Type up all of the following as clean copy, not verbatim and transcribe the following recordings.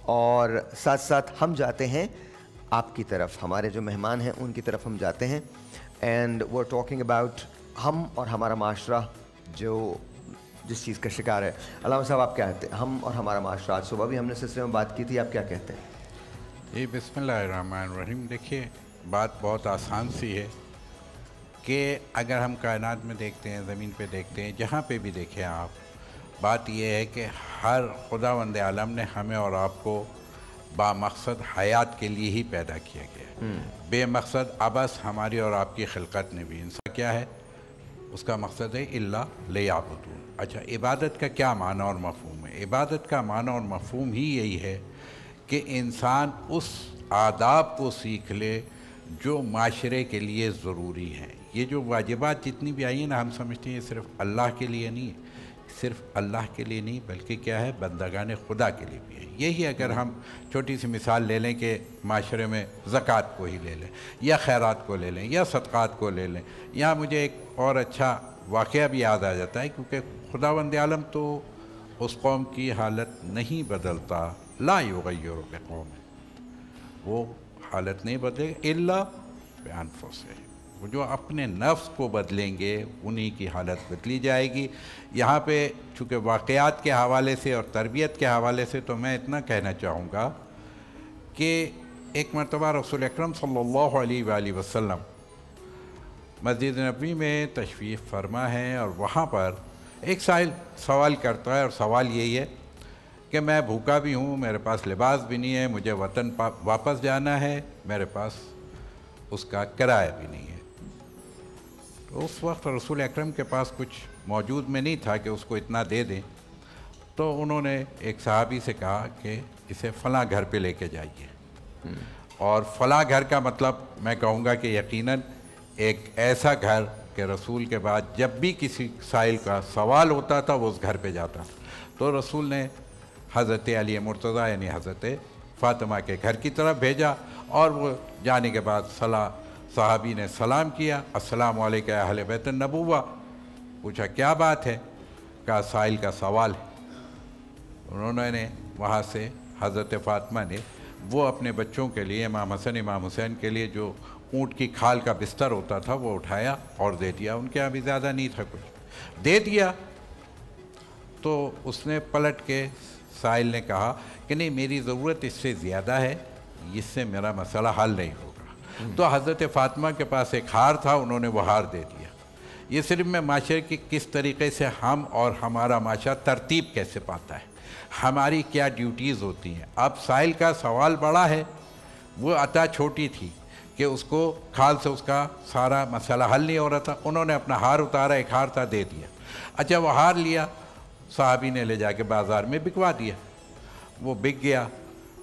اور ساتھ ساتھ ہم جاتے ہیں آپ کی طرف، ہمارے جو مہمان ہیں ان کی طرف ہم جاتے ہیں. اینڈ وہ ٹاکنگ اباؤٹ ہم اور ہمارا معاشرہ جو جس چیز کا شکار ہے. علامہ صاحب آپ کیا کہتے ہیں؟ ہم اور ہمارا معاشرہ، آج صبح بھی ہم نے سلسلے میں بات کی تھی، آپ کیا کہتے ہیں؟ جی بسم اللہ الرحمن الرحیم. دیکھیے بات بہت آسان سی ہے کہ اگر ہم کائنات میں دیکھتے ہیں، زمین پہ دیکھتے ہیں، جہاں پہ بھی دیکھیں آپ، بات یہ ہے کہ ہر خداوند عالم نے ہمیں اور آپ کو با مقصد حیات کے لیے ہی پیدا کیا گیا ہے. بے مقصد عبث ہماری اور آپ کی خلقت نے بھی. انسان کیا ہے؟ اس کا مقصد ہے اللہ لیعبدون. اچھا، عبادت کا کیا معنی اور مفہوم ہے؟ عبادت کا معنی اور مفہوم ہی یہی ہے کہ انسان اس آداب کو سیکھ لے جو معاشرے کے لیے ضروری ہیں. یہ جو واجبات جتنی بھی آئی ہیں نا، ہم سمجھتے ہیں یہ صرف اللہ کے لیے نہیں ہے، صرف اللہ کے لیے نہیں بلکہ کیا ہے، بندگان خدا کے لیے بھی ہے. یہی اگر ہم چھوٹی سی مثال لے لیں کہ معاشرے میں زکوٰۃ کو ہی لے لیں یا خیرات کو لے لیں یا صدقات کو لے لیں. یا مجھے ایک اور اچھا واقعہ بھی یاد آ جاتا ہے، کیونکہ خداوند عالم تو اس قوم کی حالت نہیں بدلتا، لا یغیر بقوم، وہ حالت نہیں بدلے گا الا بانفسہم. وہ جو اپنے نفس کو بدلیں گے انہی کی حالت بدلی جائے گی. یہاں پہ چونکہ واقعات کے حوالے سے اور تربیت کے حوالے سے تو میں اتنا کہنا چاہوں گا کہ ایک مرتبہ رسول اکرم صلی اللہ علیہ وآلہ وسلم مسجد نبوی میں تشریف فرما ہے، اور وہاں پر ایک سائل سوال کرتا ہے، اور سوال یہی ہے کہ میں بھوکا بھی ہوں، میرے پاس لباس بھی نہیں ہے، مجھے وطن واپس جانا ہے، میرے پاس اس کا کرایہ بھی نہیں ہے. تو اس وقت رسول اکرم کے پاس کچھ موجود میں نہیں تھا کہ اس کو اتنا دے دیں. تو انہوں نے ایک صحابی سے کہا کہ اسے فلاں گھر پہ لے کے جائیے. اور فلاں گھر کا مطلب میں کہوں گا کہ یقیناً ایک ایسا گھر کہ رسول کے بعد جب بھی کسی سائل کا سوال ہوتا تھا وہ اس گھر پہ جاتا تھا. تو رسول نے حضرت علی مرتضیٰ یعنی حضرت فاطمہ کے گھر کی طرف بھیجا، اور وہ جانے کے بعد صحابی نے سلام کیا، السلام علیکم اہل بیت النبوہ. پوچھا کیا بات ہے؟ کہا سائل کا سوال ہے. انہوں نے وہاں سے حضرت فاطمہ نے وہ اپنے بچوں کے لیے، امام حسن امام حسین کے لیے جو اونٹ کی کھال کا بستر ہوتا تھا وہ اٹھایا اور دے دیا. ان کے یہاں بھی زیادہ نہیں تھا، کچھ دے دیا. تو اس نے پلٹ کے سائل نے کہا کہ نہیں، میری ضرورت اس سے زیادہ ہے، اس سے میرا مسئلہ حل نہیں ہوگا. تو حضرت فاطمہ کے پاس ایک ہار تھا، انہوں نے وہ ہار دے دیا. یہ صرف میں معاشرے کی کس طریقے سے ہم اور ہمارا معاشرہ ترتیب کیسے پاتا ہے، ہماری کیا ڈیوٹیز ہوتی ہیں. اب سائل کا سوال بڑا ہے، وہ عطا چھوٹی تھی کہ اس کو کھال سے اس کا سارا مسئلہ حل نہیں ہو رہا تھا. انہوں نے اپنا ہار اتارا، ایک ہار تھا، دے دیا. اچھا، وہ ہار لیا، صحابی نے لے جا کے بازار میں بکوا دیا. وہ بک گیا.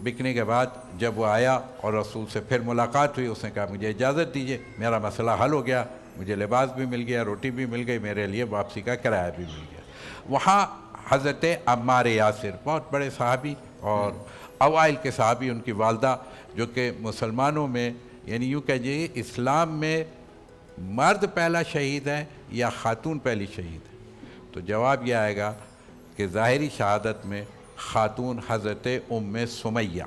بکنے کے بعد جب وہ آیا اور رسول سے پھر ملاقات ہوئی، اس نے کہا مجھے اجازت دیجیے، میرا مسئلہ حل ہو گیا، مجھے لباس بھی مل گیا، روٹی بھی مل گئی، میرے لیے واپسی کا کرایہ بھی مل گیا. وہاں حضرت عمار یاسر، بہت بڑے صحابی اور اوائل کے صحابی، ان کی والدہ جو کہ مسلمانوں میں یعنی یوں کہیے اسلام میں مرد پہلا شہید ہے یا خاتون پہلی شہید ہے؟ تو جواب یہ آئے گا کہ ظاہری شہادت میں خاتون حضرت ام سمیہ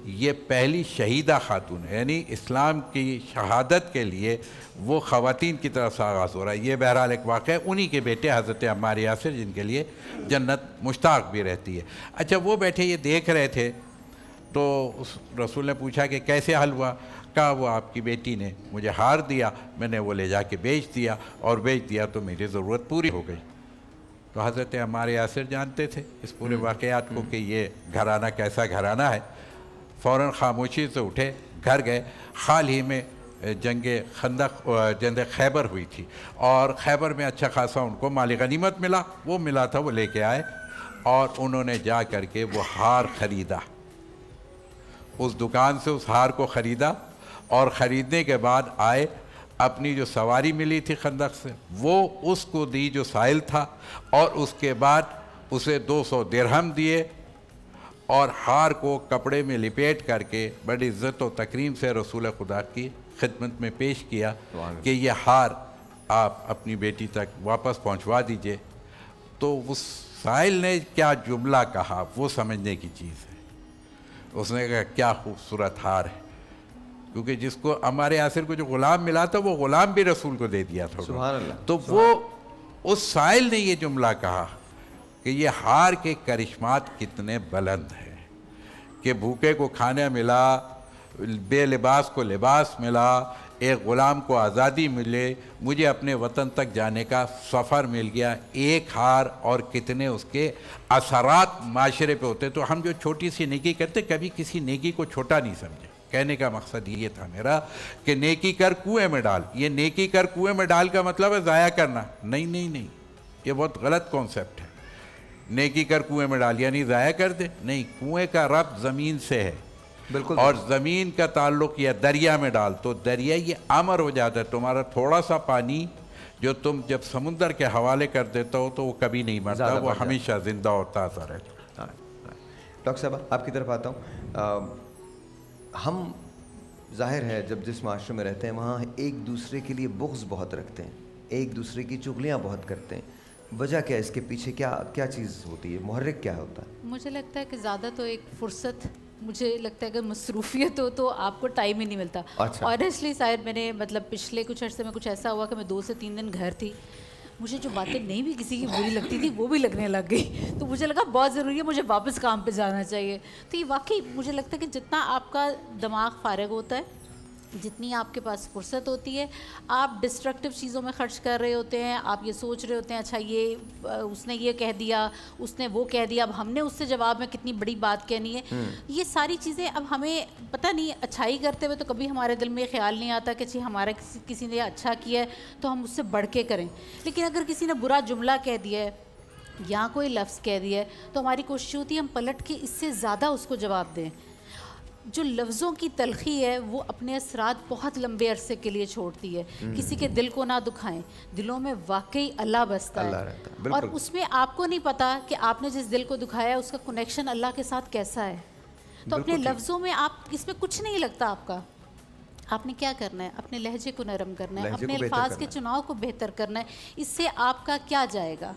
یہ پہلی شہیدہ خاتون ہے، یعنی اسلام کی شہادت کے لیے وہ خواتین کی طرف سے آغاز ہو رہا ہے. یہ بہرحال ایک واقعہ ہے. انہی کے بیٹے حضرت عمار یاسر جن کے لیے جنت مشتاق بھی رہتی ہے. اچھا، وہ بیٹھے یہ دیکھ رہے تھے تو اس رسول نے پوچھا کہ کیسے حل ہوا؟ کہا وہ آپ کی بیٹی نے مجھے ہار دیا، میں نے وہ لے جا کے بیچ دیا، اور بیچ دیا تو میری ضرورت پوری ہو گئی. تو حضرت عمار یاسر جانتے تھے اس پورے واقعات کو کہ یہ گھرانہ کیسا گھرانہ ہے. فوراً خاموشی سے اٹھے، گھر گئے. حال ہی میں جنگ خیبر ہوئی تھی، اور خیبر میں اچھا خاصا ان کو مال غنیمت ملا. وہ ملا تھا، وہ لے کے آئے، اور انہوں نے جا کر کے وہ ہار خریدا. اس دکان سے اس ہار کو خریدا، اور خریدنے کے بعد آئے، اپنی جو سواری ملی تھی خندق سے وہ اس کو دی جو سائل تھا، اور اس کے بعد اسے 200 درہم دیے، اور ہار کو کپڑے میں لپیٹ کر کے بڑی عزت و تکریم سے رسول خدا کی خدمت میں پیش کیا کہ یہ ہار آپ اپنی بیٹی تک واپس پہنچوا دیجئے. تو اس سائل نے کیا جملہ کہا وہ سمجھنے کی چیز ہے. اس نے کہا کیا خوبصورت ہار ہے، کیونکہ جس کو عمار یاسر کو جو غلام ملا تھا وہ غلام بھی رسول کو دے دیا تھا. سبحان اللہ. تو وہ اس سائل نے یہ جملہ کہا کہ یہ ہار کے کرشمات کتنے بلند ہیں کہ بھوکے کو کھانا ملا، بے لباس کو لباس ملا، ایک غلام کو آزادی ملے، مجھے اپنے وطن تک جانے کا سفر مل گیا. ایک ہار اور کتنے اس کے اثرات معاشرے پہ ہوتے. تو ہم جو چھوٹی سی نیکی کرتے کبھی کسی نیکی کو چھوٹا نہیں سمجھے. کہنے کا مقصد یہ تھا میرا کہ نیکی کر کنویں میں ڈال. یہ نیکی کر کنویں میں ڈال کا مطلب ہے ضائع کرنا. نہیں، یہ بہت غلط کانسیپٹ ہے. نیکی کر کنویں میں ڈال یعنی ضائع کر دے؟ نہیں، کنویں کا ربط زمین سے ہے. بالکل. اور زمین کا تعلق یا دریا میں ڈال تو دریا یہ امر ہو جاتا ہے. تمہارا تھوڑا سا پانی جو تم جب سمندر کے حوالے کر دیتا ہو تو وہ کبھی نہیں مرتا، وہ ہمیشہ زندہ اور تازہ رہتا. ڈاکٹر صاحب آپ کی طرف آتا ہوں. ہم ظاہر ہے جب جس معاشرے میں رہتے ہیں وہاں ایک دوسرے کے لیے بغض بہت رکھتے ہیں، ایک دوسرے کی چغلیاں بہت کرتے ہیں. وجہ کیا ہے اس کے پیچھے؟ کیا چیز ہوتی ہے؟ محرک کیا ہوتا ہے؟ مجھے لگتا ہے کہ زیادہ تو ایک فرصت، مجھے لگتا ہے کہ مصروفیت ہو تو آپ کو ٹائم ہی نہیں ملتا. آنیسٹلی شاید میں نے پچھلے کچھ عرصے میں کچھ ایسا ہوا کہ میں 2 سے 3 دن گھر تھی، مجھے جو باتیں نہیں بھی کسی کی بری لگتی تھی وہ بھی لگنے لگ گئی. تو مجھے لگا بہت ضروری ہے، مجھے واپس کام پہ جانا چاہیے. تو یہ واقعی مجھے لگتا ہے کہ جتنا آپ کا دماغ فارغ ہوتا ہے، جتنی آپ کے پاس فرصت ہوتی ہے، آپ ڈسٹرکٹیو چیزوں میں خرچ کر رہے ہوتے ہیں. آپ یہ سوچ رہے ہوتے ہیں اچھا یہ اس نے یہ کہہ دیا، اس نے وہ کہہ دیا، اب ہم نے اس سے جواب میں کتنی بڑی بات کہنی ہے. یہ ساری چیزیں اب ہمیں پتہ نہیں، اچھائی کرتے ہوئے تو کبھی ہمارے دل میں یہ خیال نہیں آتا کہ جی ہمارا کسی نے اچھا کیا ہے تو ہم اس سے بڑھ کے کریں. لیکن اگر کسی نے برا جملہ کہہ دیا ہے یا کوئی لفظ کہہ دیا ہے تو ہماری کوشش ہوتی ہے ہم پلٹ کے اس سے زیادہ اس کو جواب دیں. جو لفظوں کی تلخی ہے وہ اپنے اثرات بہت لمبے عرصے کے لیے چھوڑتی ہے. کسی کے دل کو نہ دکھائیں. دلوں میں واقعی اللہ بستا ہے اور اس میں آپ کو نہیں پتا کہ آپ نے جس دل کو دکھایا ہے اس کا کنیکشن اللہ کے ساتھ کیسا ہے. تو اپنے لفظوں میں آپ اس میں کچھ نہیں لگتا آپ کا. آپ نے کیا کرنا ہے؟ اپنے لہجے کو نرم کرنا ہے، اپنے الفاظ کے چناؤ کو بہتر کرنا ہے. اس سے آپ کا کیا جائے گا؟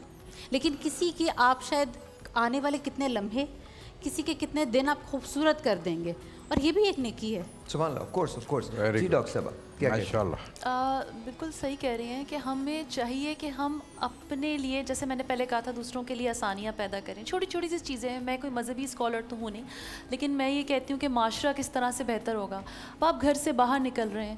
لیکن کسی کی آپ شاید آنے والے کتنے لمحے، کسی کے کتنے دن آپ خوبصورت کر دیں گے، اور یہ بھی ایک نیکی ہے. سبحان اللہ. Of course. جی ڈاکٹر صاحب کیا ماشاءاللہ بالکل صحیح کہہ رہی ہیں کہ ہمیں چاہیے کہ ہم اپنے لیے، جیسے میں نے پہلے کہا تھا، دوسروں کے لیے آسانیاں پیدا کریں. چھوٹی چھوٹی سی چیزیں ہیں. میں کوئی مذہبی اسکالر تو ہوں نہیں، لیکن میں یہ کہتی ہوں کہ معاشرہ کس طرح سے بہتر ہوگا. آپ گھر سے باہر نکل رہے ہیں،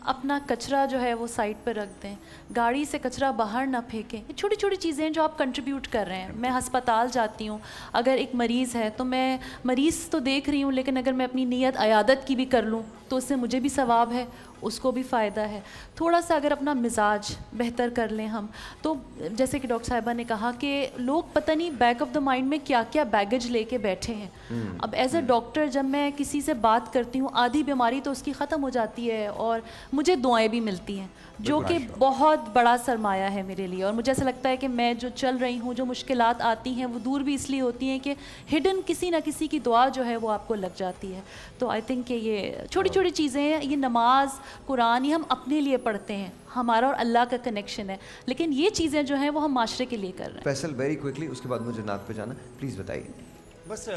اپنا کچرا جو ہے وہ سائڈ پہ رکھ دیں، گاڑی سے کچرا باہر نہ پھینکیں. یہ چھوٹی چھوٹی چیزیں ہیں جو آپ کنٹریبیوٹ کر رہے ہیں. میں ہسپتال جاتی ہوں، اگر ایک مریض ہے تو میں مریض تو دیکھ رہی ہوں، لیکن اگر میں اپنی نیت عیادت کی بھی کر لوں تو اس سے مجھے بھی ثواب ہے، اس کو بھی فائدہ ہے. تھوڑا سا اگر اپنا مزاج بہتر کر لیں ہم تو، جیسے کہ ڈاکٹر صاحبہ نے کہا کہ لوگ پتہ نہیں بیک آف دا مائنڈ میں کیا کیا بیگیج لے کے بیٹھے ہیں. اب ایز اے ڈاکٹر جب میں کسی سے بات کرتی ہوں، آدھی بیماری تو اس کی ختم ہو جاتی ہے اور مجھے دعائیں بھی ملتی ہیں، جو کہ بہت بڑا سرمایہ ہے میرے لیے. اور مجھے ایسا لگتا ہے کہ میں جو چل رہی ہوں، جو مشکلات آتی ہیں وہ دور بھی اس لیے ہوتی ہیں کہ ہڈن کسی نہ کسی کی دعا جو ہے وہ آپ کو لگ جاتی ہے. تو آئی تھنک کہ یہ چھوٹی چھوٹی چیزیں ہیں. یہ نماز، قرآن، یہ ہم اپنے لیے پڑھتے ہیں، ہمارا اور اللہ کا کنیکشن ہے، لیکن یہ چیزیں جو ہیں وہ ہم معاشرے کے لیے کر رہے ہیں. فیصل ویری کوئکلی، اس کے بعد مجھے نعت پہ جانا، پلیز بتائیے. بس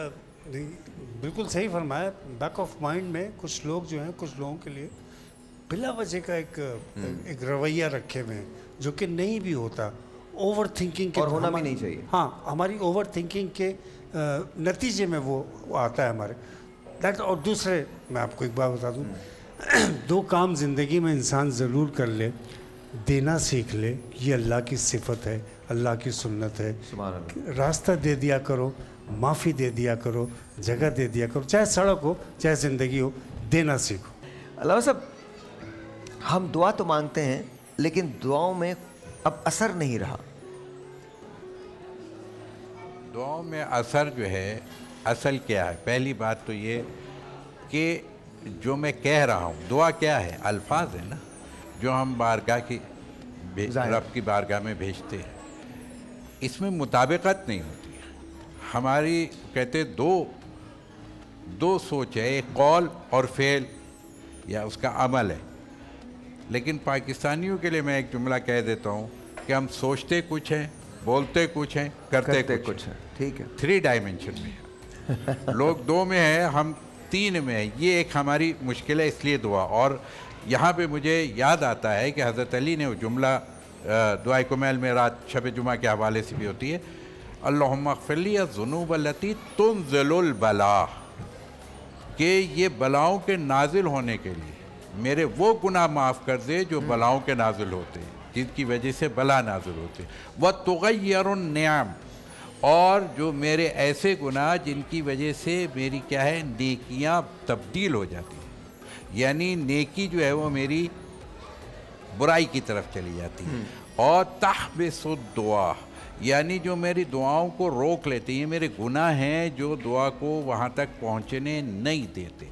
بالکل صحیح فرمایا. بیک آف مائنڈ میں کچھ لوگ جو ہیں، کچھ لوگوں کے لیے بلا وجہ کا ایک رویہ رکھے ہوئے ہیں جو کہ نہیں بھی ہوتا. اوور تھنکنگ کے، اور ہونا بھی نہیں چاہیے. ہاں، ہماری اوور تھنکنگ کے نتیجے میں وہ آتا ہے ہمارے. اور دوسرے میں آپ کو ایک بات بتا دوں، 2 کام زندگی میں انسان ضرور کر لے. دینا سیکھ لے، یہ اللہ کی صفت ہے، اللہ کی سنت ہے. راستہ دے دیا کرو، معافی دے دیا کرو، جگہ دے دیا کرو، چاہے سڑک ہو چاہے زندگی ہو، دینا سیکھو. علامہ صاحب، ہم دعا تو مانگتے ہیں لیکن دعاؤں میں اب اثر نہیں رہا. دعاؤں میں اثر جو ہے، اصل کیا ہے؟ پہلی بات تو یہ کہ جو میں کہہ رہا ہوں، دعا کیا ہے؟ الفاظ ہے نا، جو ہم بارگاہ کی، رب کی بارگاہ میں بھیجتے ہیں. اس میں مطابقت نہیں ہوتی. ہماری کہتے دو سوچ ہے، ایک قول اور فعل یا اس کا عمل ہے. لیکن پاکستانیوں کے لیے میں ایک جملہ کہہ دیتا ہوں کہ ہم سوچتے کچھ ہیں، بولتے کچھ ہیں، کرتے کچھ ہیں. ٹھیک ہے. 3 ڈائمنشن میں. لوگ 2 میں ہیں، ہم 3 میں ہیں. یہ ایک ہماری مشکل ہے، اس لیے دعا. اور یہاں پہ مجھے یاد آتا ہے کہ حضرت علی نے وہ جملہ دعائے کمیل میں رات شب جمعہ کے حوالے سے بھی ہوتی ہے، اللہم اغفر لی الذنوب التی تنزل البلاء، کہ یہ بلاؤں کے نازل ہونے کے لیے میرے وہ گناہ معاف کر دے جو بلاؤں کے نازل ہوتے ہیں، جن کی وجہ سے بلا نازل ہوتے ہیں. وَتُغَيِّرُ النِّعَمْ، اور جو میرے ایسے گناہ جن کی وجہ سے میری کیا ہے نیکیاں تبدیل ہو جاتی ہیں، یعنی نیکی جو ہے وہ میری برائی کی طرف چلی جاتی ہے. اور تحبس الدعا، یعنی جو میری دعاؤں کو روک لیتے ہیں، میرے گناہ ہیں جو دعا کو وہاں تک پہنچنے نہیں دیتے.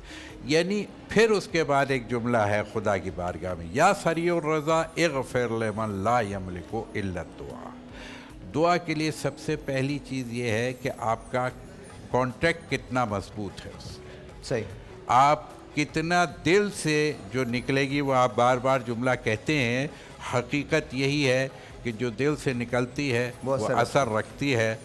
یعنی پھر اس کے بعد ایک جملہ ہے خدا کی بارگاہ میں، یا سریع الرضا اغفر لمن لا یملک الا الدعا. دعا کے لیے سب سے پہلی چیز یہ ہے کہ آپ کا کانٹیکٹ کتنا مضبوط ہے. صحیح. آپ کتنا دل سے جو نکلے گی وہ آپ بار بار جملہ کہتے ہیں، حقیقت یہی ہے کہ جو دل سے نکلتی ہے وہ اثر رکھتی ہے.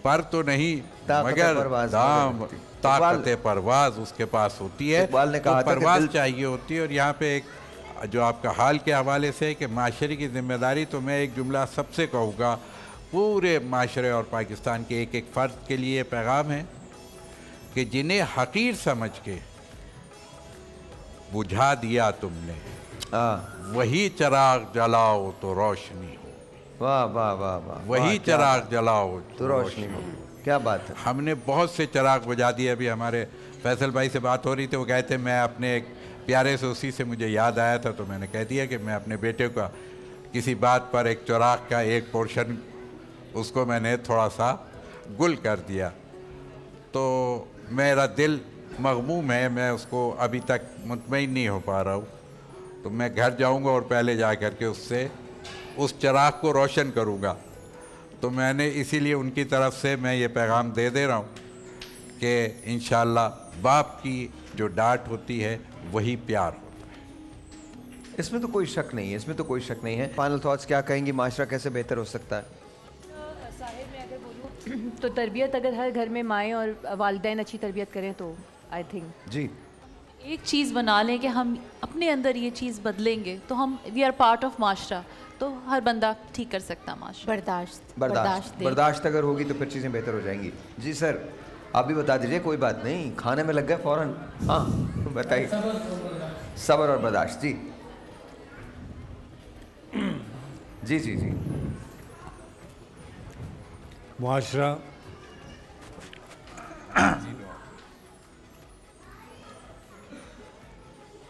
پر تو نہیں مگر دام طاقت پرواز اس کے پاس ہوتی ہے، تو پرواز چاہیے ہوتی ہے. اور یہاں پہ ایک جو آپ کا حال کے حوالے سے کہ معاشرے کی ذمہ داری، تو میں ایک جملہ سب سے کہوں گا، پورے معاشرے اور پاکستان کے ایک ایک فرد کے لیے پیغام ہے کہ جنہیں حقیر سمجھ کے بجھا دیا تم نے، وہی چراغ جلاؤ تو روشنی ہو. واہ واہ واہ واہ. وہی چراغ جلاؤ تو روشنی ہو. کیا بات ہے. ہم نے بہت سے چراغ بجھا دیے. ابھی ہمارے فیصل بھائی سے بات ہو رہی تھی، وہ کہتے ہیں میں اپنے ایک پیارے سے اسی سے مجھے یاد آیا تھا، تو میں نے کہہ دیا کہ میں اپنے بیٹے کا کسی بات پر ایک چراغ کا ایک پورشن اس کو میں نے تھوڑا سا گل کر دیا. تو میرا دل مغموم ہے، میں اس کو ابھی تک مطمئن نہیں ہو پا رہا ہوں. تو میں گھر جاؤں گا اور پہلے جا کر کے اس چراغ کو روشن کروں گا. تو میں نے اسی لیے ان کی طرف سے میں یہ پیغام دے رہا ہوں کہ انشاءاللہ باپ کی جو ڈانٹ ہوتی ہے وہی پیار ہوتا ہے. اس میں تو کوئی شک نہیں ہے، اس میں تو کوئی شک نہیں ہے. فائنل تھاٹس کیا کہیں گی، معاشرہ کیسے بہتر ہو سکتا ہے؟ صاحب میں اگر بولوں تو تربیت اگر ہر گھر میں مائیں اور والدین اچھی تربیت کریں تو آئی تھنک جی ایک چیز بنا لیں کہ ہم اپنے اندر یہ چیز بدلیں گے تو ہم وی آر پارٹ آف معاشرہ، تو ہر بندہ ٹھیک کر سکتا معاشرہ. برداشت اگر ہوگی تو پھر چیزیں بہتر ہو جائیں گی. جی سر آپ بھی بتا دیجئے. کوئی بات نہیں، کھانے میں لگ گئے فوراً. ہاں بتائیے. صبر اور برداشت. جی جی جی جی. معاشرہ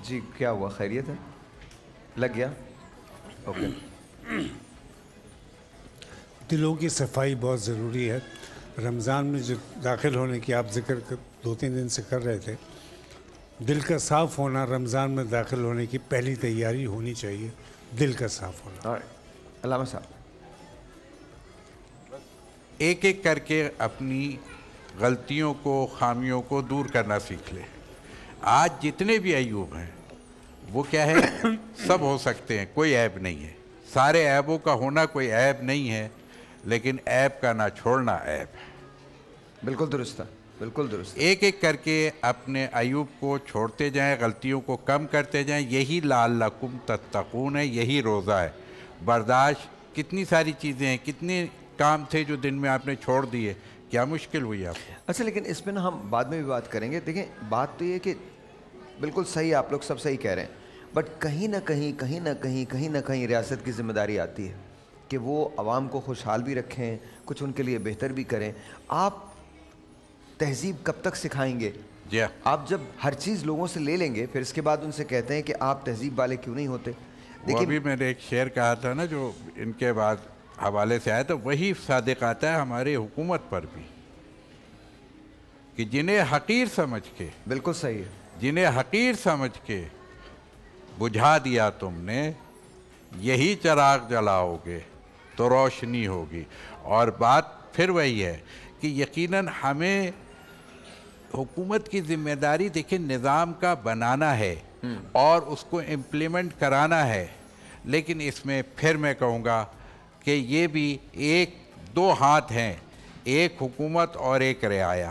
جی کیا ہوا، خیریت ہے؟ لگ گیا؟ اوکے. دلوں کی صفائی بہت ضروری ہے. رمضان میں جو داخل ہونے کی آپ ذکر 2-3 دن سے کر رہے تھے، دل کا صاف ہونا رمضان میں داخل ہونے کی پہلی تیاری ہونی چاہیے. دل کا صاف ہونا. علامہ صاحب ایک ایک کر کے اپنی غلطیوں کو، خامیوں کو دور کرنا سیکھ لے. آج جتنے بھی ایوب ہیں وہ کیا ہے، سب ہو سکتے ہیں، کوئی عیب نہیں ہے. سارے عیبوں کا ہونا کوئی عیب نہیں ہے، لیکن عیب کا نہ چھوڑنا عیب ہے. بالکل درست ہے، بالکل درست. ایک ایک کر کے اپنے ایوب کو چھوڑتے جائیں، غلطیوں کو کم کرتے جائیں. یہی لعلکم تتقون ہے، یہی روزہ ہے. برداشت، کتنی ساری چیزیں ہیں، کتنے کام تھے جو دن میں آپ نے چھوڑ دیے، کیا مشکل ہوئی آپ کو؟ اچھا لیکن اس پہ نا ہم بعد میں بھی بات کریں گے. دیکھیں بات تو یہ کہ بالکل صحیح، آپ لوگ سب صحیح کہہ رہے ہیں، بٹ کہیں نہ کہیں ریاست کی ذمہ داری آتی ہے کہ وہ عوام کو خوشحال بھی رکھیں، کچھ ان کے لیے بہتر بھی کریں. آپ تہذیب کب تک سکھائیں گے؟ جی آپ جب ہر چیز لوگوں سے لے لیں گے پھر اس کے بعد ان سے کہتے ہیں کہ آپ تہذیب والے کیوں نہیں ہوتے. وہ ابھی میں نے ایک شعر کہا تھا نا جو ان کے بعد حوالے سے آیا تھا، وہی صادق آتا ہے ہمارے حکومت پر بھی، کہ جنہیں حقیر سمجھ کے، بالکل صحیح ہے، جنہیں حقیر سمجھ کے بجھا دیا تم نے، یہی چراغ جلاؤ گے تو روشنی ہوگی. اور بات پھر وہی ہے کہ یقیناً ہمیں حکومت کی ذمہ داری دیکھیں نظام کا بنانا ہے اور اس کو امپلیمنٹ کرانا ہے. لیکن اس میں پھر میں کہوں گا کہ یہ بھی 2 ہاتھ ہیں، ایک حکومت اور ایک رعایا.